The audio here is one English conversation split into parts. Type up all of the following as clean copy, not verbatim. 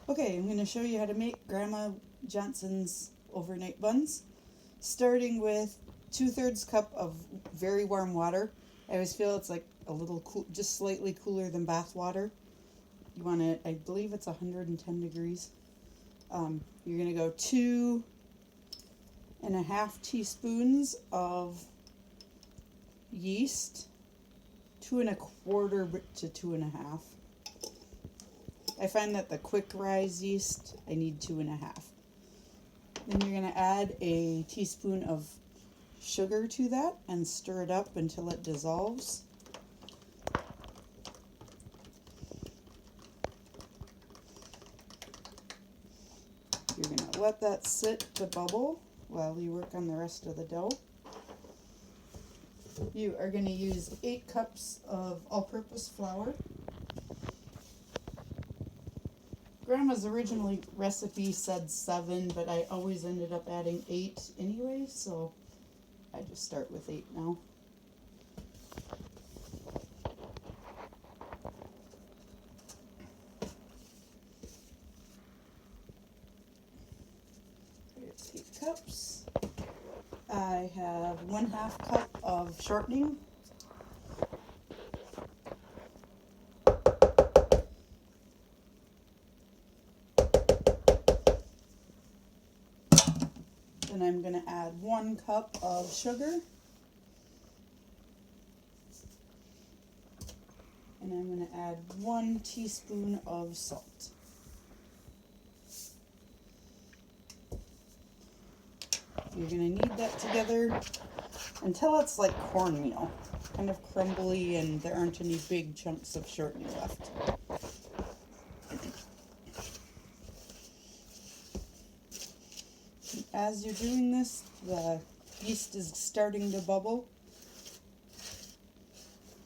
Okay, I'm going to show you how to make Grandma Johnson's overnight buns, starting with 2/3 cup of very warm water. I always feel it's like a little cool, just slightly cooler than bath water. You want it, I believe it's 110 degrees. You're going to go 2.5 teaspoons of yeast, 2.25 to 2.5. I find that the quick rise yeast, I need 2.5. Then you're going to add a teaspoon of sugar to that and stir it up until it dissolves. You're going to let that sit to bubble while you work on the rest of the dough. You are going to use 8 cups of all-purpose flour. Grandma's original recipe said 7, but I always ended up adding 8 anyway, so I just start with 8 now. There's 8 cups. I have 1/2 cup of shortening. Then I'm going to add 1 cup of sugar. And I'm going to add 1 teaspoon of salt. You're going to knead that together until it's like cornmeal, kind of crumbly and there aren't any big chunks of shortening left. As you're doing this, the yeast is starting to bubble.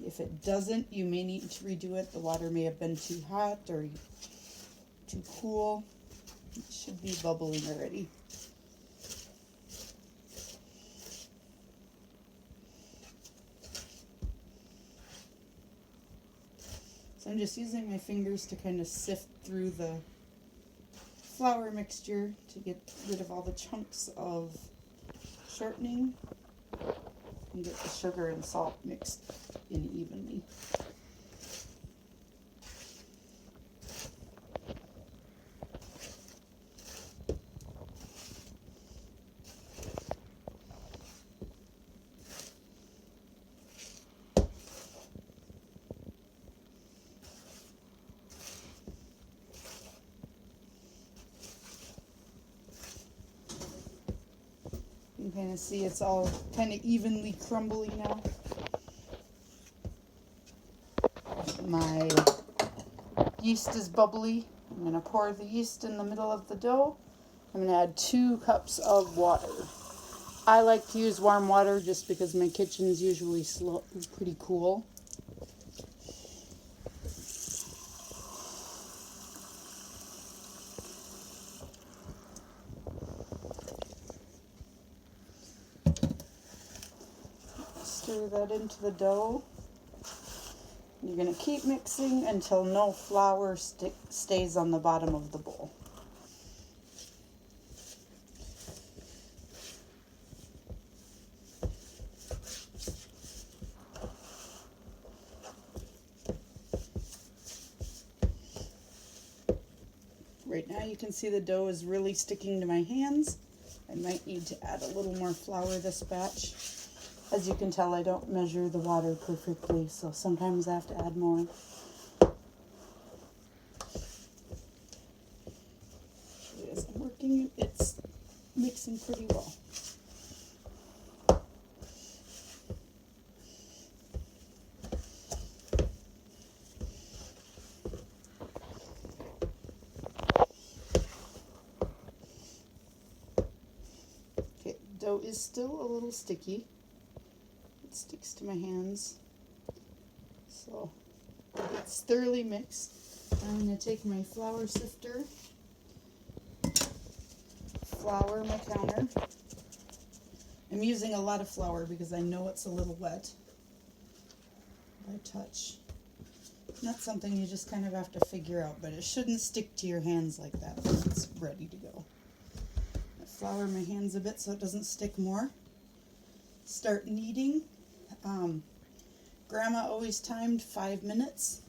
If it doesn't, you may need to redo it. The water may have been too hot or too cool. It should be bubbling already. So I'm just using my fingers to kind of sift through the flour mixture to get rid of all the chunks of shortening and get the sugar and salt mixed in evenly. You can kind of see it's all kind of evenly crumbly now. My yeast is bubbly. I'm going to pour the yeast in the middle of the dough. I'm going to add 2 cups of water. I like to use warm water just because my kitchen is usually pretty cool. Stir that into the dough. You're going to keep mixing until no flour stays on the bottom of the bowl. Right now you can see the dough is really sticking to my hands. I might need to add a little more flour this batch. As you can tell, I don't measure the water perfectly, so sometimes I have to add more. As I'm working, it's mixing pretty well. Okay, dough is still a little sticky. It sticks to my hands. So it's thoroughly mixed. I'm going to take my flour sifter, flour my counter. I'm using a lot of flour because I know it's a little wet by touch. That's something you just kind of have to figure out, but it shouldn't stick to your hands like that when it's ready to go. I flour my hands a bit so it doesn't stick more. Start kneading. Grandma always timed 5 minutes.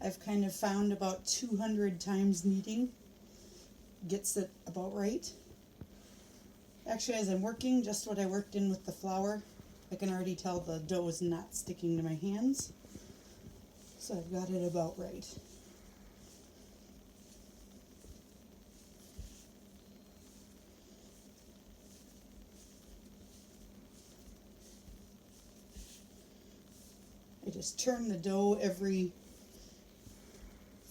I've kind of found about 200 times kneading gets it about right. Actually, as I'm working, just what I worked in with the flour, I can already tell the dough is not sticking to my hands. So I've got it about right. I just turn the dough every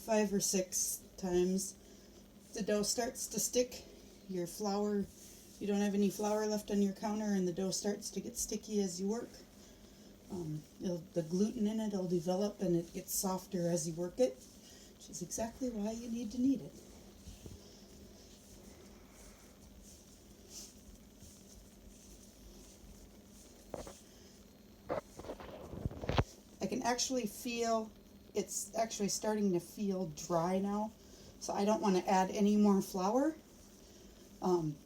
5 or 6 times. The dough starts to stick, your flour, you don't have any flour left on your counter, and the dough starts to get sticky as you work. The gluten in it will develop and it gets softer as you work it, which is exactly why you need to knead it. I can actually feel, it's actually starting to feel dry now, so I don't want to add any more flour.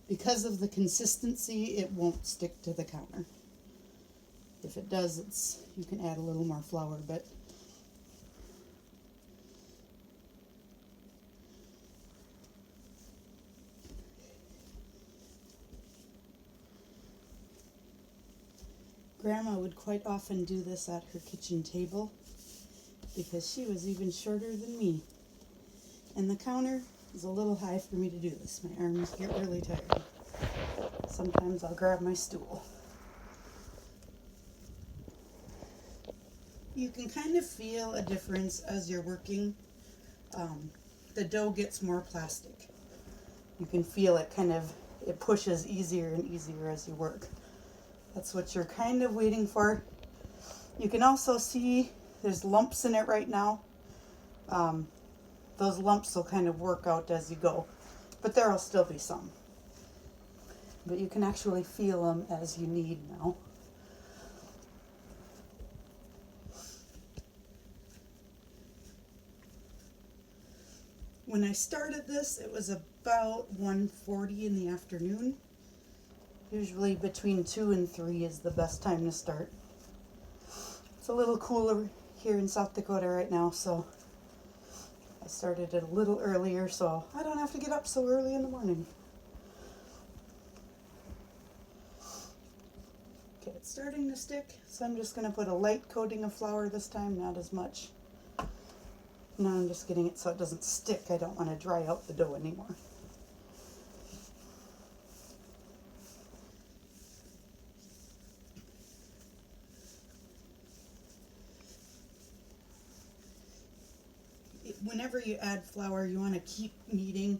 Because of the consistency, it won't stick to the counter. If it does, you can add a little more flour, but Grandma would quite often do this at her kitchen table because she was even shorter than me. And the counter is a little high for me to do this. My arms get really tired. Sometimes I'll grab my stool. You can kind of feel a difference as you're working. The dough gets more plastic. You can feel it it pushes easier and easier as you work. That's what you're kind of waiting for. You can also see there's lumps in it right now. Those lumps will kind of work out as you go, but there will still be some. But you can actually feel them as you knead now. When I started this, it was about 1:40 in the afternoon. Usually between 2 and 3 is the best time to start. It's a little cooler here in South Dakota right now, so I started it a little earlier so I don't have to get up so early in the morning. Okay, it's starting to stick, so I'm just going to put a light coating of flour this time, not as much. Now I'm just getting it so it doesn't stick. I don't want to dry out the dough anymore. Whenever you add flour, you want to keep kneading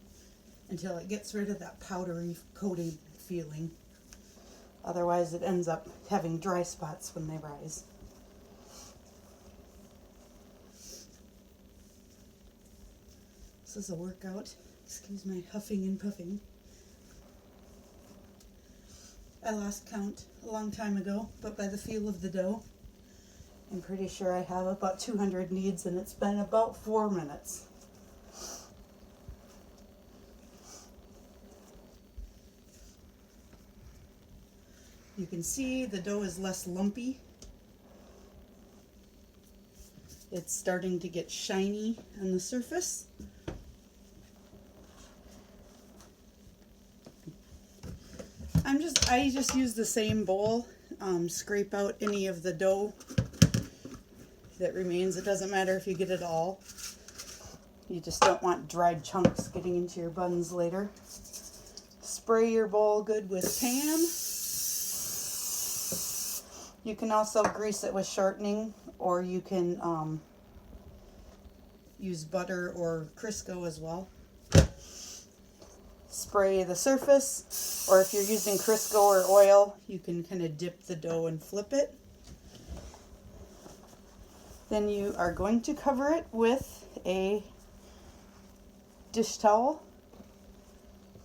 until it gets rid of that powdery coating feeling. Otherwise it ends up having dry spots when they rise. This is a workout. Excuse my huffing and puffing. I lost count a long time ago, but by the feel of the dough, I'm pretty sure I have about 200 kneads, and it's been about 4 minutes. You can see the dough is less lumpy. It's starting to get shiny on the surface. I just use the same bowl, scrape out any of the dough that remains. It doesn't matter if you get it all. You just don't want dried chunks getting into your buns later. Spray your bowl good with Pam. You can also grease it with shortening, or you can use butter or Crisco as well. Spray the surface, or if you're using Crisco or oil, you can kind of dip the dough and flip it. Then you are going to cover it with a dish towel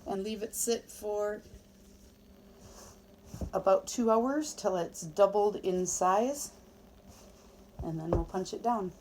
and leave it sit for about 2 hours till it's doubled in size, and then we'll punch it down.